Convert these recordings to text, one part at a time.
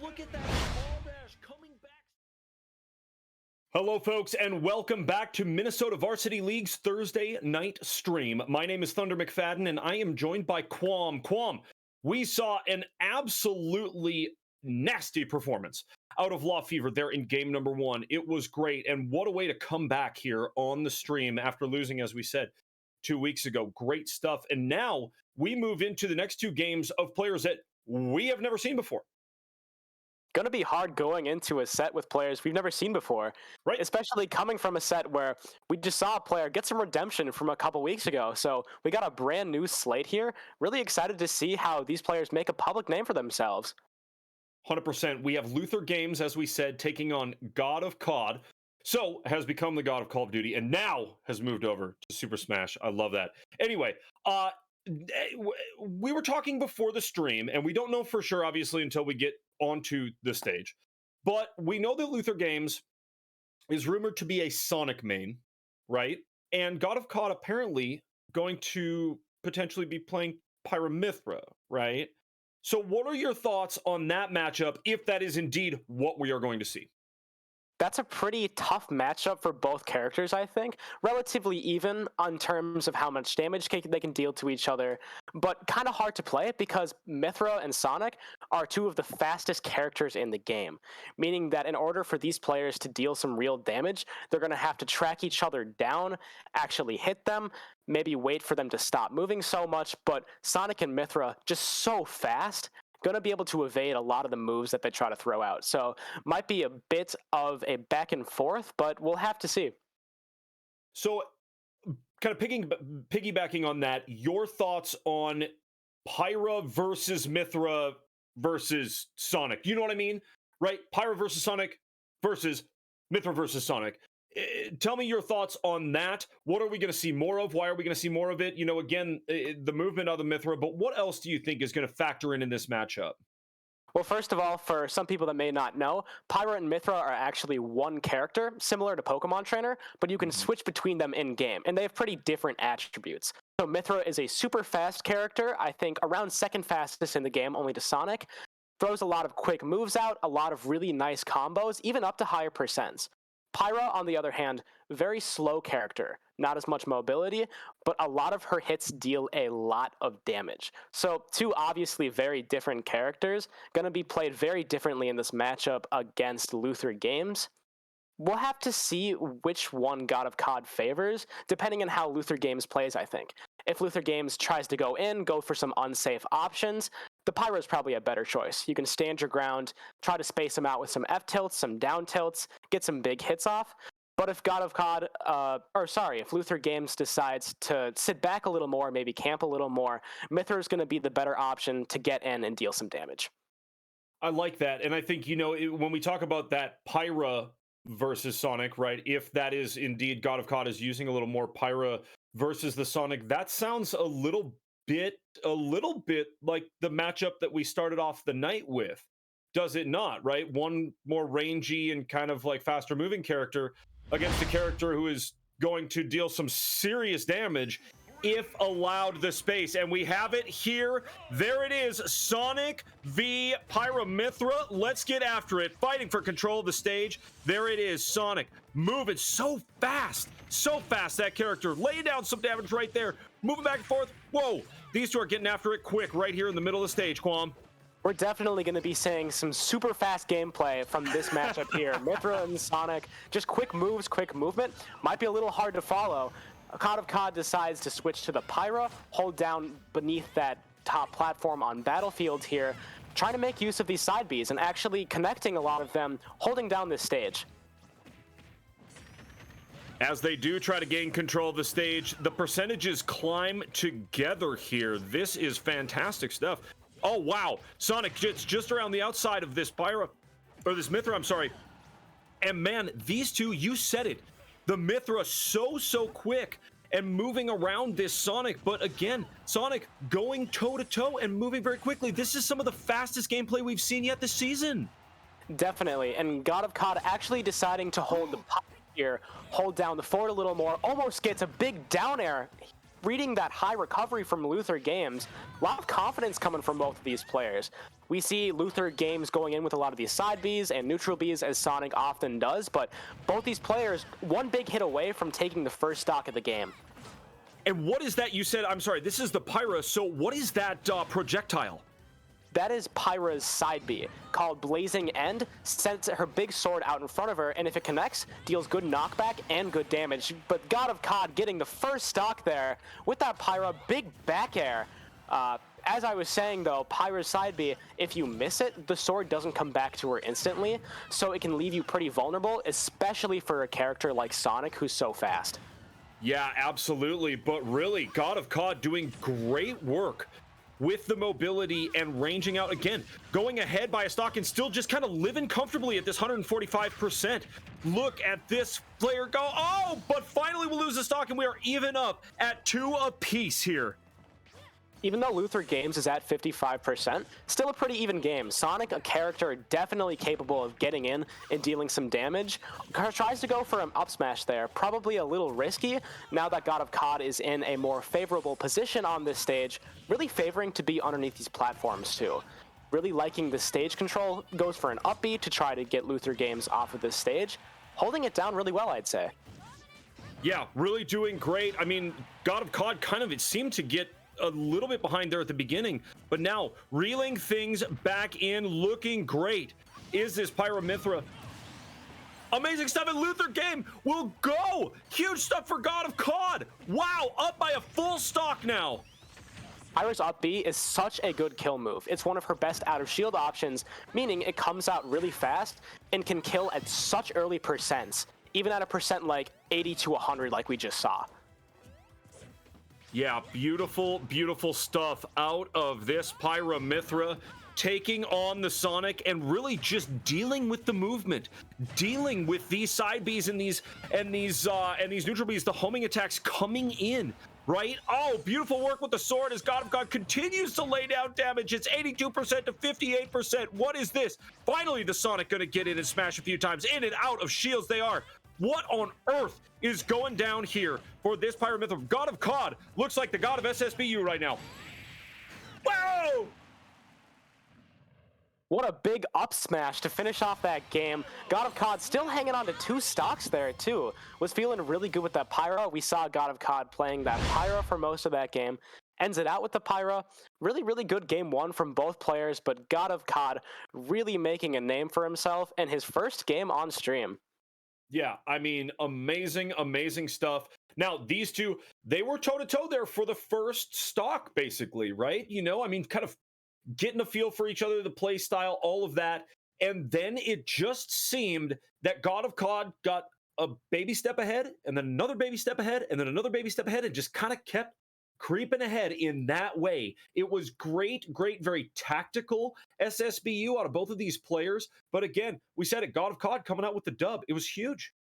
look at that ball dash coming back. Hello, folks, and welcome back to Minnesota Varsity League's Thursday night stream. My name is Thunder McFadden, and I am joined by Quam. Quam, we saw an absolutely nasty performance out of La Fever there in game number 1. It was great, and what a way to come back here on the stream after losing, as we said, 2 weeks ago. Great stuff. And now we move into the next 2 games of players that we have never seen before. Going to be hard going into a set with players we've never seen before, right? Especially coming from a set where we just saw a player get some redemption from a couple weeks ago. So we got a brand new slate here. Really excited to see how these players make a public name for themselves. 100%. We have LutherGames, as we said, taking on God of COD. So has become the God of Call of Duty and now has moved over to Super Smash. I love that. Anyway, we were talking before the stream, and we don't know for sure, obviously, until we get onto the stage. But we know that LutherGames is rumored to be a Sonic main, right? And God of COD apparently going to potentially be playing Pyramithra, right? So what are your thoughts on that matchup, if that is indeed what we are going to see? That's a pretty tough matchup for both characters, I think. Relatively even on terms of how much damage they can deal to each other, but kind of hard to play because Mythra and Sonic are 2 of the fastest characters in the game, meaning that in order for these players to deal some real damage, they're going to have to track each other down, actually hit them, maybe wait for them to stop moving so much, but Sonic and Mythra just so fast, going to be able to evade a lot of the moves that they try to throw out. So might be a bit of a back and forth, but we'll have to see. So kind of piggybacking on that, your thoughts on Pyra versus Mythra versus Sonic. You know what I mean? Right? Pyra versus Sonic versus Mythra versus Sonic. Tell me your thoughts on that. What are we going to see more of? Why are we going to see more of it? You know, again, the movement of the Mythra, but what else do you think is going to factor in this matchup? Well, first of all, for some people that may not know, Pyra and Mythra are actually one character, similar to Pokemon Trainer, but you can switch between them in-game, and they have pretty different attributes. So Mythra is a super fast character, I think around second fastest in the game, only to Sonic. Throws a lot of quick moves out, a lot of really nice combos, even up to higher percents. Pyra, on the other hand, very slow character, not as much mobility, but a lot of her hits deal a lot of damage. So 2 obviously very different characters, going to be played very differently in this matchup against LutherGames. We'll have to see which one God of COD favors, depending on how LutherGames plays, I think. If LutherGames tries to go for some unsafe options, the Pyra is probably a better choice. You can stand your ground, try to space them out with some F-tilts, some down tilts, get some big hits off. But if God of COD, if LutherGames decides to sit back a little more, maybe camp a little more, Mythra is going to be the better option to get in and deal some damage. I like that. And I think, you know, when we talk about that Pyra versus Sonic, right, if that is indeed God of COD is using a little more Pyra versus the Sonic, that sounds a little bit like the matchup that we started off the night with, does it not? Right, one more rangy and kind of like faster moving character against a character who is going to deal some serious damage if allowed the space. And we have it here. There it is, Sonic v Pyramithra. Let's get after it, fighting for control of the stage. There it is, Sonic moving so fast, that character laying down some damage right there, moving back and forth. Whoa, these 2 are getting after it quick right here in the middle of the stage. Quam, we're definitely going to be seeing some super fast gameplay from this matchup here. Mythra and Sonic, just quick moves, quick movement. Might be a little hard to follow. God of COD decides to switch to the Pyra, hold down beneath that top platform on Battlefield here, trying to make use of these side Bs and actually connecting a lot of them, holding down this stage. As they do try to gain control of the stage, the percentages climb together here. This is fantastic stuff. Oh, wow. Sonic just around the outside of this Pyra, or this Mythra, I'm sorry. And man, these 2, you said it. The Mythra so quick and moving around this Sonic, but again, Sonic going toe-to-toe and moving very quickly. This is some of the fastest gameplay we've seen yet this season. Definitely, and God of COD actually deciding to hold the pop here, hold down the forward a little more, almost gets a big down air reading that high recovery from LutherGames, a lot of confidence coming from both of these players. We see LutherGames going in with a lot of these side Bs and neutral Bs, as Sonic often does, but both these players one big hit away from taking the first stock of the game. And what is that you said? I'm sorry, this is the Pyra. So what is that projectile? That is Pyra's side B, called Blazing End. Sends her big sword out in front of her, and if it connects, deals good knockback and good damage. But God of COD getting the first stock there with that Pyra, big back air. As I was saying though, Pyra's side B, if you miss it, the sword doesn't come back to her instantly, so it can leave you pretty vulnerable, especially for a character like Sonic, who's so fast. Yeah, absolutely. But really, God of COD doing great work with the mobility and ranging out again, going ahead by a stock and still just kind of living comfortably at this 145%. Look at this player go. Oh, but finally we'll lose the stock and we are even up at 2 apiece here. Even though LutherGames is at 55%, still a pretty even game. Sonic, a character definitely capable of getting in and dealing some damage, tries to go for an up smash there, probably a little risky now that God of COD is in a more favorable position on this stage, really favoring to be underneath these platforms too. Really liking the stage control, goes for an up B to try to get LutherGames off of this stage, holding it down really well, I'd say. Yeah, really doing great. I mean, God of COD kind of, it seemed to get a little bit behind there at the beginning, but now reeling things back in, looking great. Is this Pyra Mythra? Amazing stuff, and LutherGame will go. Huge stuff for God of COD. Wow, up by a full stock now. Pyra's up B is such a good kill move. It's one of her best out of shield options, meaning it comes out really fast and can kill at such early percents, even at a percent like 80 to 100 like we just saw. Yeah, beautiful, beautiful stuff out of this Pyra Mythra, taking on the Sonic and really just dealing with the movement, dealing with these side Bs and these neutral Bs, the homing attacks coming in, right? Oh, beautiful work with the sword as God of God continues to lay down damage. It's 82% to 58%. What is this? Finally, the Sonic gonna get in and smash a few times. In and out of shields they are. What on earth is going down here for this Pyra Mythra? God of COD looks like the god of SSBU right now. Whoa! What a big up smash to finish off that game. God of COD still hanging on to 2 stocks there too. Was feeling really good with that Pyra. We saw God of COD playing that Pyra for most of that game. Ends it out with the Pyra. Really, really good game 1 from both players, but God of COD really making a name for himself in his first game on stream. Yeah, I mean, amazing, amazing stuff. Now, these two, they were toe-to-toe there for the first stock, basically, right? You know, I mean, kind of getting a feel for each other, the play style, all of that. And then it just seemed that God of COD got a baby step ahead, and then another baby step ahead, and then another baby step ahead, and just kind of kept creeping ahead in that way. It was great, very tactical SSBU out of both of these players. But again, we said it, God of COD coming out with the dub. It was huge.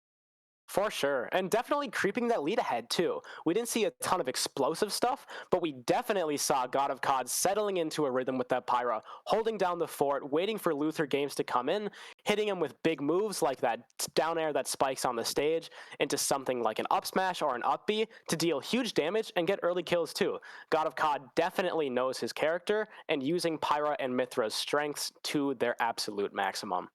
For sure, and definitely creeping that lead ahead too. We didn't see a ton of explosive stuff, but we definitely saw God of COD settling into a rhythm with that Pyra, holding down the fort, waiting for LutherGames to come in, hitting him with big moves like that down air that spikes on the stage into something like an up smash or an up B to deal huge damage and get early kills too. God of COD definitely knows his character and using Pyra and Mythra's strengths to their absolute maximum.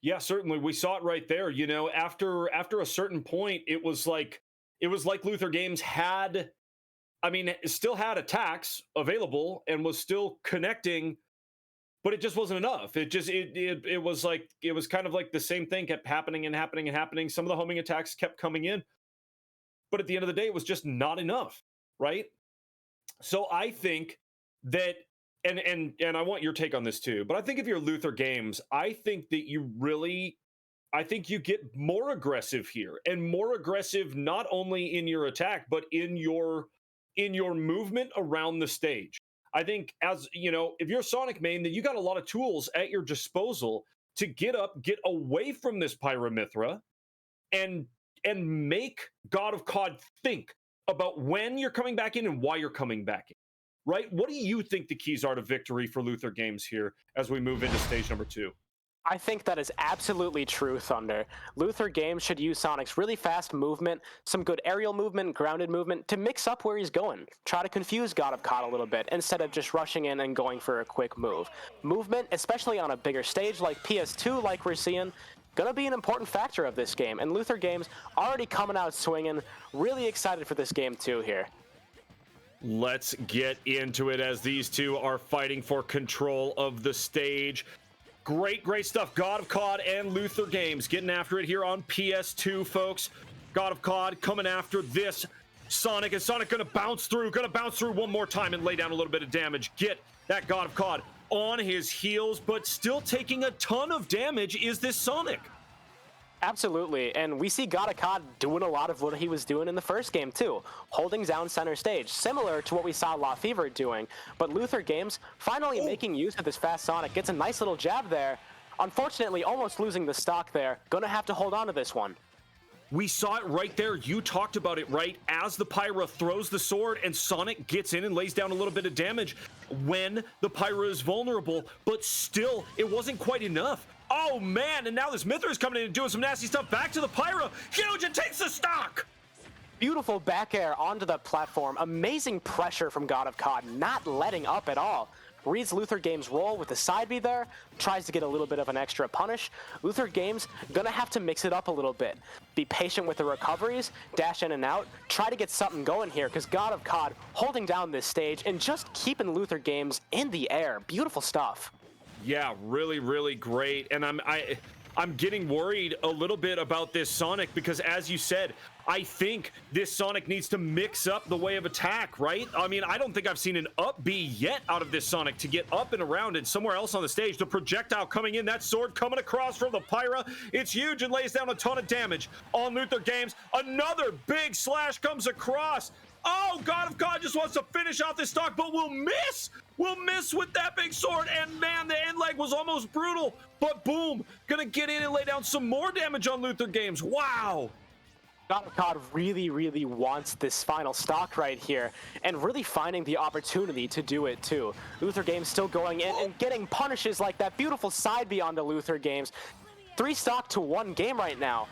Yeah, certainly. We saw it right there. You know, after a certain point, it was like LutherGames had, I mean, still had attacks available and was still connecting, but it just wasn't enough. It was like, it was kind of like the same thing kept happening and happening and happening. Some of the homing attacks kept coming in, but at the end of the day, it was just not enough, right? So I think that, and I want your take on this too, but I think if you're LutherGames, I think you get more aggressive here, and more aggressive not only in your attack, but in your movement around the stage. I think, as you know, if you're a Sonic main, then you got a lot of tools at your disposal to get up, get away from this Pyra Mythra, and make God of COD think about when you're coming back in and why you're coming back in. Right? What do you think the keys are to victory for LutherGames here as we move into stage number 2? I think that is absolutely true, Thunder. LutherGames should use Sonic's really fast movement, some good aerial movement, grounded movement, to mix up where he's going. Try to confuse God of COD a little bit, instead of just rushing in and going for a quick move. Movement, especially on a bigger stage like PS2, like we're seeing, gonna be an important factor of this game, and LutherGames already coming out swinging. Really excited for this game too here. Let's get into it as these two are fighting for control of the stage. Great stuff. God of COD and LutherGames getting after it here on PS2, folks. God of COD coming after this Sonic. Is Sonic gonna bounce through one more time and lay down a little bit of damage? Get that God of COD on his heels, but still taking a ton of damage is this Sonic. Absolutely, and we see God of COD doing a lot of what he was doing in the first game too, holding down center stage, similar to what we saw La Fever doing. But LutherGames finally making use of this fast Sonic, gets a nice little jab there. Unfortunately, almost losing the stock there. Gonna have to hold on to this one. We saw it right there. You talked about it, right? As the Pyra throws the sword and Sonic gets in and lays down a little bit of damage when the Pyra is vulnerable, but still, it wasn't quite enough. Oh man, and now this Mithra is coming in and doing some nasty stuff. Back to the Pyra. Huge, it takes the stock. Beautiful back air onto the platform. Amazing pressure from God of COD, not letting up at all. Reads LutherGames' roll with the side B there, tries to get a little bit of an extra punish. LutherGames gonna have to mix it up a little bit. Be patient with the recoveries, dash in and out, try to get something going here, because God of COD holding down this stage and just keeping LutherGames in the air. Beautiful stuff. Yeah, really great. And I'm getting worried a little bit about this Sonic because, as you said, I think this Sonic needs to mix up the way of attack, right? I mean, I don't think I've seen an up B yet out of this Sonic to get up and around and somewhere else on the stage. The projectile coming in, that sword coming across from the Pyra. It's huge and lays down a ton of damage on LutherGames. Another big slash comes across. Oh, God of COD just wants to finish off this stock, but will miss. Will miss with that big sword. And man, the end leg was almost brutal. But boom, gonna get in and lay down some more damage on LutherGames. Wow. God of COD really wants this final stock right here, and really finding the opportunity to do it too. LutherGames still going in and getting punishes like that beautiful side B onto LutherGames. 3 stock to 1 game right now.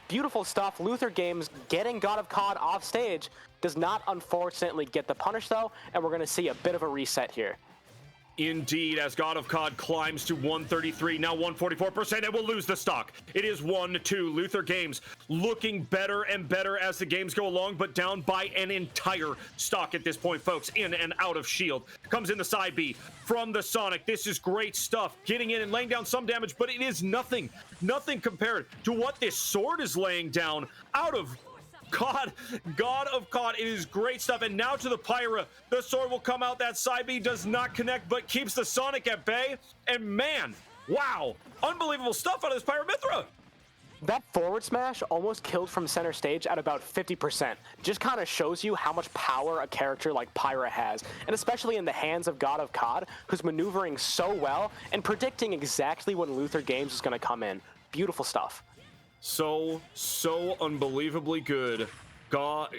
Beautiful stuff. LutherGames getting God of COD off stage. Does not, unfortunately, get the punish, though, and we're going to see a bit of a reset here. Indeed, as God of COD climbs to 133, now 144%, and will lose the stock. It is 1-2. LutherGames looking better and better as the games go along, but down by an entire stock at this point, folks. In and out of shield. Comes in the side B from the Sonic. This is great stuff. Getting in and laying down some damage, but it is nothing compared to what this sword is laying down out of God of COD. It is great stuff. And now to the Pyra. The sword will come out. That side B does not connect, but keeps the Sonic at bay. And man, wow, unbelievable stuff out of this Pyra Mithra. That forward smash almost killed from center stage at about 50%. Just kind of shows you how much power a character like Pyra has, and especially in the hands of God of COD, who's maneuvering so well and predicting exactly when LutherGames is going to come in. Beautiful stuff. So unbelievably good. God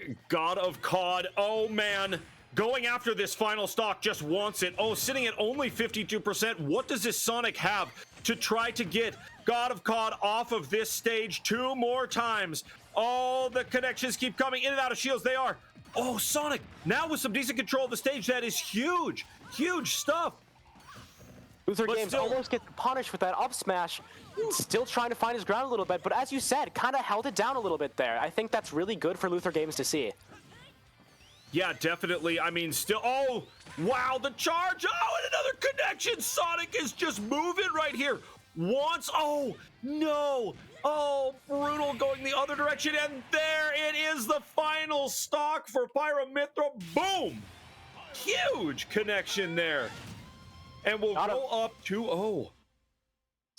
of COD. Oh man, going after this final stock, just wants it. Oh, sitting at only 52%. What does this Sonic have to try to get God of COD off of this stage 2 more times? Oh, the connections keep coming in and out of shields. They are. Oh, Sonic now with some decent control of the stage. That is huge stuff. LutherGames almost gets punished with that up smash. Still trying to find his ground a little bit, but as you said, kind of held it down a little bit there. I think that's really good for LutherGames to see. Yeah, definitely. I mean, still. Oh, wow, the charge. Oh, and another connection. Sonic is just moving right here. Once. Oh, no. Oh, brutal going the other direction. And there it is, the final stock for Pyra Mithra. Boom. Huge connection there. And we'll go up 2-0.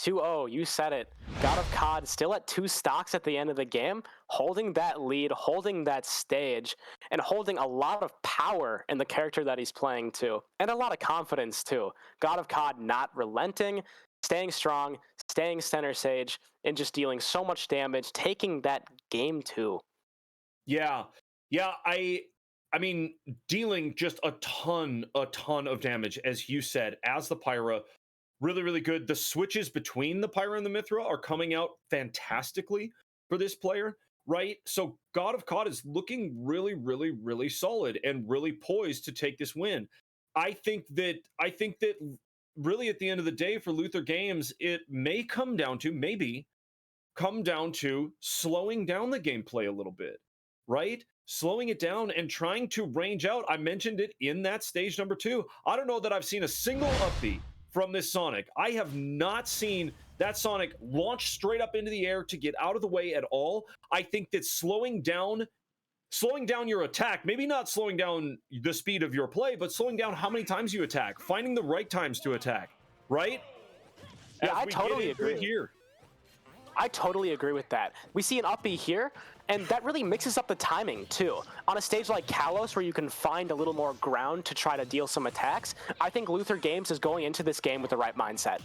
2-0, you said it. God of COD still at 2 stocks at the end of the game, holding that lead, holding that stage, and holding a lot of power in the character that he's playing too, and a lot of confidence too. God of COD not relenting, staying strong, staying center stage, and just dealing so much damage, taking that game too. Yeah, I mean, dealing just a ton of damage, as you said, as the Pyra really, really good. The switches between the Pyra and the Mithra are coming out fantastically for this player, right? So God of COD is looking really, really, really solid and really poised to take this win. I think that really at the end of the day for LutherGames, it may come down to slowing down the gameplay a little bit, right? Slowing it down and trying to range out. I mentioned it in that stage number 2. I don't know that I've seen a single upbeat from this Sonic. I have not seen that Sonic launch straight up into the air to get out of the way at all. I think that slowing down your attack, maybe not slowing down the speed of your play, but slowing down how many times you attack, finding the right times to attack, right? Yeah, I totally agree here. I totally agree with that. We see an up B here, and that really mixes up the timing, too. On a stage like Kalos, where you can find a little more ground to try to deal some attacks, I think LutherGames is going into this game with the right mindset.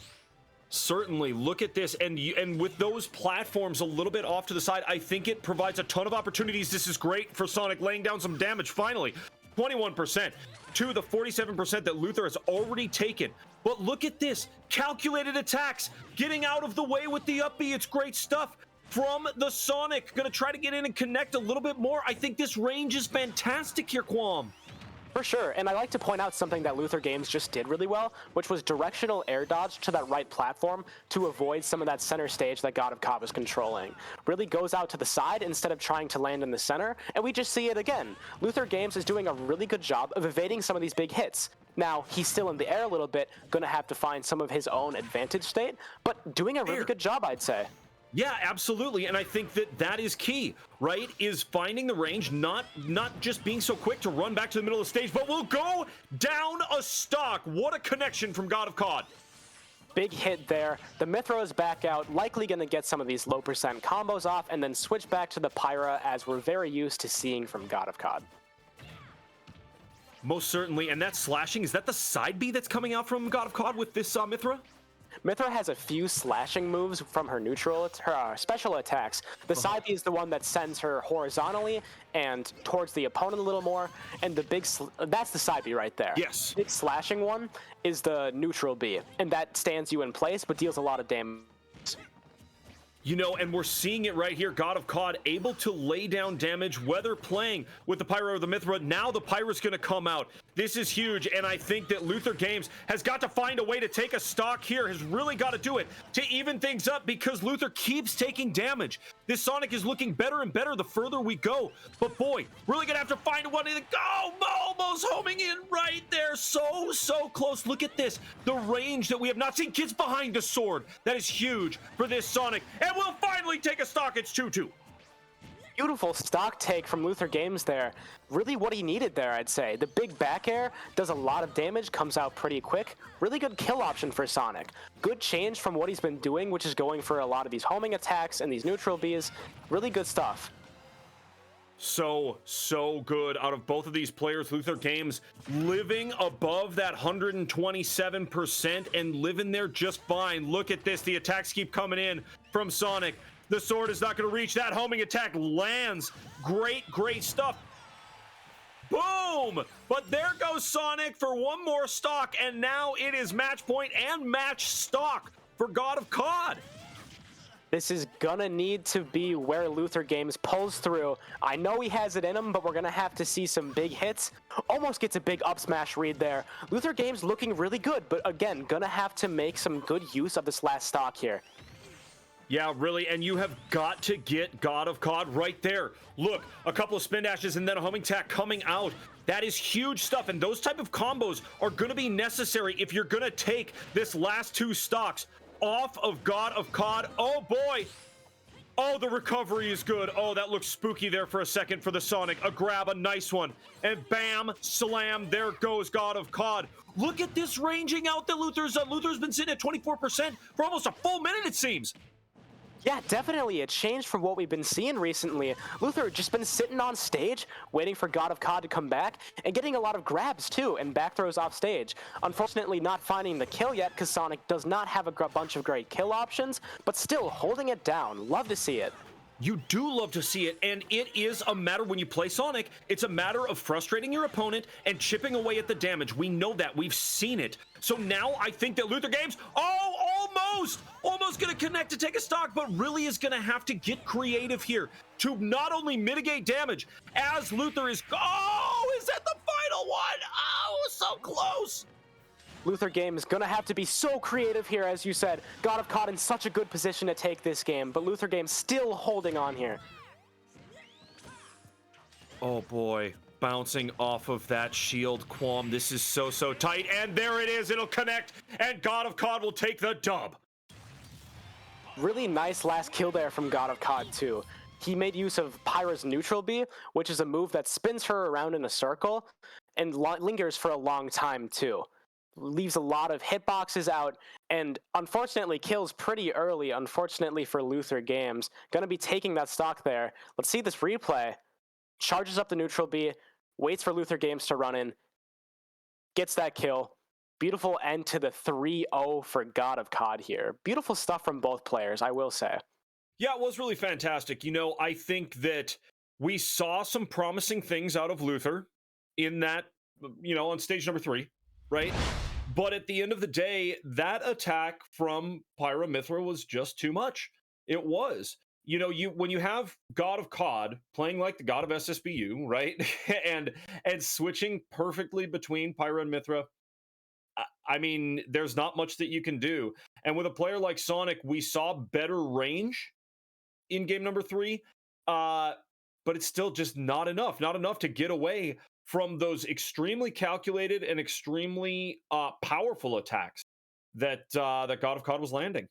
Certainly. Look at this, and with those platforms a little bit off to the side, I think it provides a ton of opportunities. This is great for Sonic, laying down some damage finally. 21% to the 47% that Luther has already taken. But look at this, calculated attacks, getting out of the way with the up B. It's great stuff from the Sonic. Gonna try to get in and connect a little bit more. I think this range is fantastic here, Quam. For sure, and I like to point out something that LutherGames just did really well, which was directional air dodge to that right platform to avoid some of that center stage that God of COD was controlling. Really goes out to the side instead of trying to land in the center, and we just see it again. LutherGames is doing a really good job of evading some of these big hits. Now, he's still in the air a little bit, gonna have to find some of his own advantage state, but doing a really good job, I'd say. Yeah, absolutely. And I think that that is key, right? Is finding the range, not just being so quick to run back to the middle of the stage, but we'll go down a stock. What a connection from God of COD. Big hit there. The Mithra is back out, likely going to get some of these low percent combos off, and then switch back to the Pyra, as we're very used to seeing from God of COD. Most certainly. And that slashing, is that the side B that's coming out from God of COD with this Mithra? Mithra has a few slashing moves from her special attacks. The side B is the one that sends her horizontally and towards the opponent a little more, and the that's the side B right there. Yes. The big slashing one is the neutral B, and that stands you in place but deals a lot of damage. You know, and we're seeing it right here. God of COD able to lay down damage, whether playing with the Pyra or the Mithra. Now the Pyra's going to come out. This is huge, and I think that LutherGames has got to find a way to take a stock here, has really got to do it to even things up, because Luther keeps taking damage. This Sonic is looking better and better the further we go. But boy, really going to have to find one to go. Almost homing in right there. So close. Look at this. The range that we have not seen. Gets behind the sword. That is huge for this Sonic. And we'll finally take a stock. It's 2-2. Beautiful stock take from LutherGames there. Really what he needed there, I'd say. The big back air does a lot of damage, comes out pretty quick. Really good kill option for Sonic. Good change from what he's been doing, which is going for a lot of these homing attacks and these neutral Bs. Really good stuff. So good out of both of these players. LutherGames living above that 127% and living there just fine. Look at this. The attacks keep coming in from Sonic. The sword is not going to reach. That homing attack lands. Great stuff. Boom! But there goes Sonic for one more stock, and now it is match point and match stock for God of COD. This is gonna need to be where LutherGames pulls through. I know he has it in him, but we're gonna have to see some big hits. Almost gets a big up smash read there. LutherGames looking really good, but again, gonna have to make some good use of this last stock here. Yeah, really, and you have got to get God of COD right there. Look, a couple of spin dashes and then a homing attack coming out. That is huge stuff, and those type of combos are going to be necessary if you're going to take this last two stocks off of God of COD. Oh, boy. Oh, the recovery is good. Oh, that looks spooky there for a second for the Sonic. A grab, a nice one. And bam, slam, there goes God of COD. Look at this ranging out that Luther's been sitting at 24% for almost a full minute, it seems. Yeah, definitely. It changed from what we've been seeing recently. Luther just been sitting on stage, waiting for God of COD to come back, and getting a lot of grabs, too, and back throws off stage. Unfortunately, not finding the kill yet, because Sonic does not have a bunch of great kill options, but still holding it down. Love to see it. You do love to see it, and it is a matter when you play Sonic, it's a matter of frustrating your opponent and chipping away at the damage. We know that. We've seen it. So now I think that LutherGames, almost going to connect to take a stock, but really is going to have to get creative here to not only mitigate damage as Luther is, is that the final one? Oh, so close. LutherGames gonna have to be so creative here, as you said. God of COD in such a good position to take this game, but LutherGames still holding on here. Oh boy, bouncing off of that shield, Qualm. This is so tight, and there it is. It'll connect, and God of COD will take the dub. Really nice last kill there from God of COD too. He made use of Pyra's neutral B, which is a move that spins her around in a circle and lingers for a long time too. Leaves a lot of hitboxes out, and unfortunately kills pretty early, unfortunately for LutherGames. Gonna be taking that stock there. Let's see this replay. Charges up the neutral B, waits for LutherGames to run in, gets that kill. Beautiful end to the 3-0 for God of COD here. Beautiful stuff from both players, I will say. Yeah, it was really fantastic. You know, I think that we saw some promising things out of Luther in that, you know, on stage number 3, right? But at the end of the day, that attack from Pyra Mythra was just too much. It was. You know, when you have God of COD playing like the God of SSBU, right? and switching perfectly between Pyra and Mythra, I mean, there's not much that you can do. And with a player like Sonic, we saw better range in game number 3, but it's still just not enough. Not enough to get away from those extremely calculated and extremely powerful attacks that that God of COD was landing.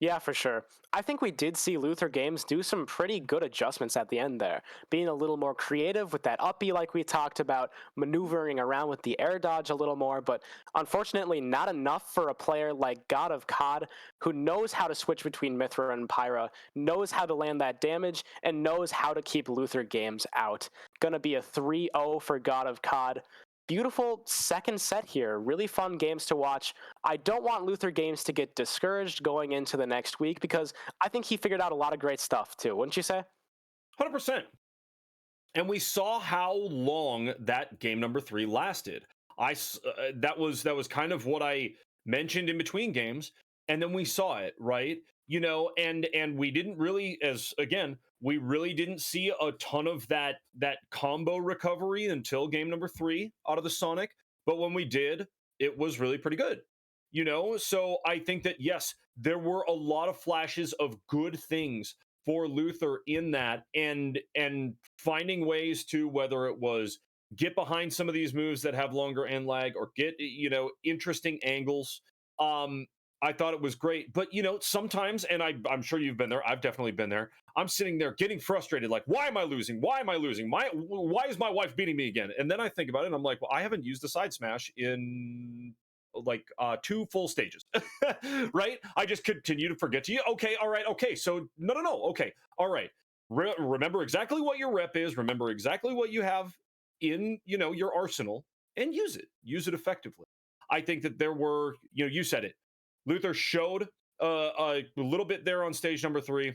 Yeah, for sure. I think we did see LutherGames do some pretty good adjustments at the end there, being a little more creative with that up B like we talked about, maneuvering around with the air dodge a little more, but unfortunately not enough for a player like God of COD, who knows how to switch between Mythra and Pyra, knows how to land that damage, and knows how to keep LutherGames out. Gonna be a 3-0 for God of COD. Beautiful second set here. Really fun games to watch. I don't want LutherGames to get discouraged going into the next week, because I think he figured out a lot of great stuff too, wouldn't you say? 100%. And we saw how long that game number 3 lasted. That was kind of what I mentioned in between games, and then we saw it, right? You know, and we didn't really, we really didn't see a ton of that combo recovery until game number 3 out of the Sonic. But when we did, it was really pretty good. You know, so I think that yes, there were a lot of flashes of good things for Luther in that, and finding ways to, whether it was get behind some of these moves that have longer end lag, or get, you know, interesting angles. I thought it was great. But, you know, sometimes, and I'm sure you've been there, I've definitely been there, I'm sitting there getting frustrated, like, why am I losing? Why am I losing? Why is my wife beating me again? And then I think about it, and I'm like, well, I haven't used the side smash in like 2 full stages, right? I just continue to forget to you. Okay, all right, okay. So no, okay, all right. Remember exactly what your rep is. Remember exactly what you have in, you know, your arsenal, and use it effectively. I think that there were, you know, you said it, Luther showed a little bit there on stage number 3,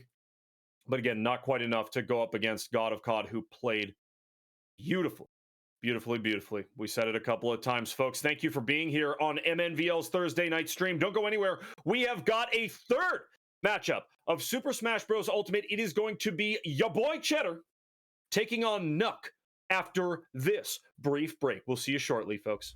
but again, not quite enough to go up against God of COD, who played beautifully. We said it a couple of times, folks. Thank you for being here on MNVL's Thursday night stream. Don't go anywhere. We have got a third matchup of Super Smash Bros. Ultimate. It is going to be ya boy Cheddar taking on Nuck after this brief break. We'll see you shortly, folks.